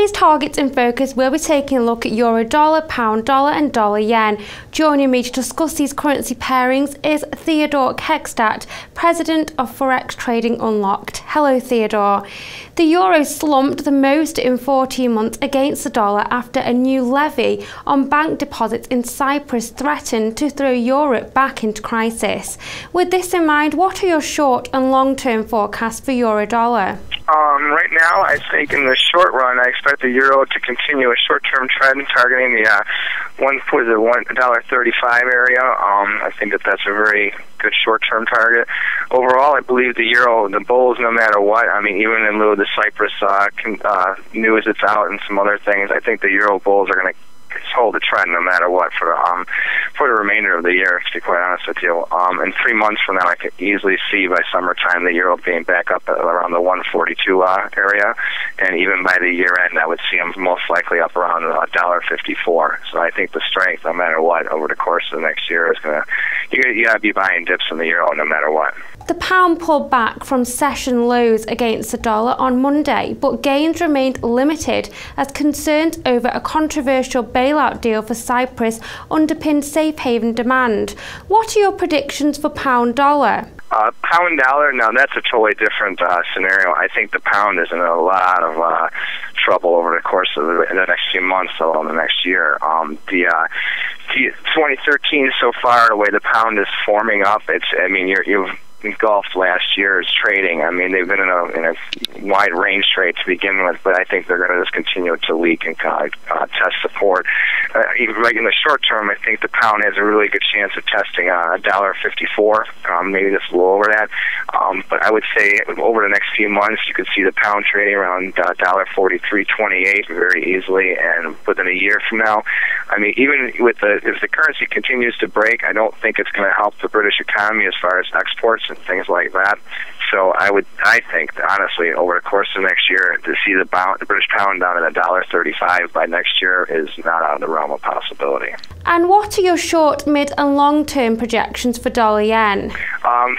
today's Targets in Focus, we'll be taking a look at euro dollar, pound dollar and dollar yen. Joining me to discuss these currency pairings is Theodore Kekstadt, President of Forex Trading Unlocked. Hello Theodore. The euro slumped the most in 14 months against the dollar after a new levy on bank deposits in Cyprus threatened to throw Europe back into crisis. With this in mind, what are your short and long-term forecasts for euro dollar? Right now, I think in the short run, I expect the euro to continue a short-term trend targeting the $1.35 area. I think that's a very good short-term target. Overall, I believe the euro, the bulls, no matter what. I mean, even in lieu of the Cyprus news that's out and some other things, I think the euro bulls are going to hold the trend no matter what for the remainder of the year, to be quite honest with you. In 3 months from now, I could easily see by summertime the euro being back up at around the 142 area, and even by the year end, I would see them most likely up around $1.54. So I think the strength, no matter what, over the course of the next year is going to, you got to be buying dips in the euro no matter what. The pound pulled back from session lows against the dollar on Monday, but gains remained limited as concerns over a controversial bailout deal for Cyprus underpinned safe haven demand. What are your predictions for pound dollar? Pound dollar, now that's a totally different scenario. I think the pound is in a lot of trouble over the course of the next few months, along the next year. 2013 so far, the way the pound is forming up, you've engulfed last year's trading. I mean, they've been in a wide range trade to begin with, but I think they're going to just continue to leak and test support. Even like in the short term, I think the pound has a really good chance of testing $1.54, maybe just a little over that. But I would say over the next few months, you could see the pound trading around $1.43.28 very easily, and within a year from now, I mean, even with if the currency continues to break, I don't think it's going to help the British economy as far as exports and things like that. So I think, honestly, over the course of next year, to see the British pound down at $1.35 by next year is not out of the realm of possibility. And what are your short, mid and long-term projections for dollar yen?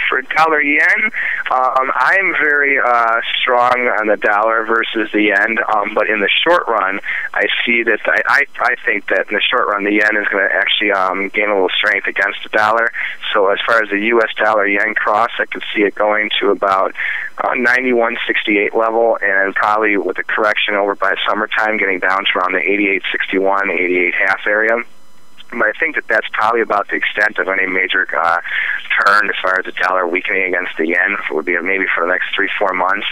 For dollar yen, I'm very strong on the dollar versus the yen, but in the short run, I see that I think that in the short run, the yen is going to actually gain a little strength against the dollar. So as far as the U.S. dollar yen cross, I could see it going to about 91.68 level, and probably with a correction over by summertime, getting down to around the 88.61, 88.5 area. But I think that that's probably about the extent of any major turn as far as the dollar weakening against the yen. It would be maybe for the next 3-4 months.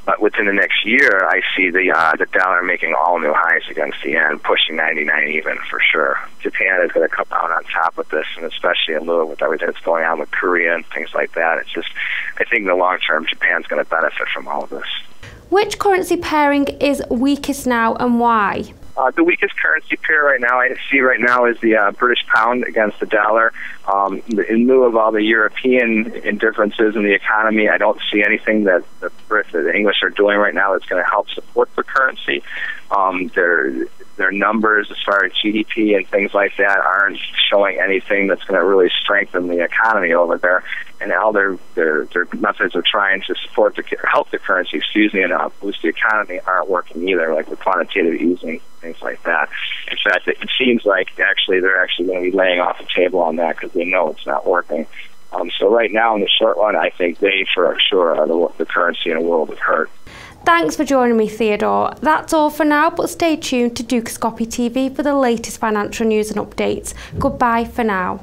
But within the next year, I see the dollar making all new highs against the yen, pushing 99 even for sure. Japan is going to come out on top with this, and especially in lieu with everything that's going on with Korea and things like that. It's just, I think in the long term, Japan's going to benefit from all of this. Which currency pairing is weakest now and why? The weakest currency pair right now I see is the British pound against the dollar. In lieu of all the European differences in the economy, I don't see anything that the Brits or the English are doing right now that's going to help support the currency. Their numbers as far as GDP and things like that aren't showing anything that's going to really strengthen the economy over there. And all their methods of trying to support help the currency, and boost the economy aren't working either, like the quantitative easing, things like that. In fact, it seems like they're actually going to be laying off the table on that because they know it's not working. So right now, in the short run, I think they for sure are the currency in a world of hurt. Thanks for joining me, Theodore. That's all for now, but stay tuned to Dukascopy TV for the latest financial news and updates. Goodbye for now.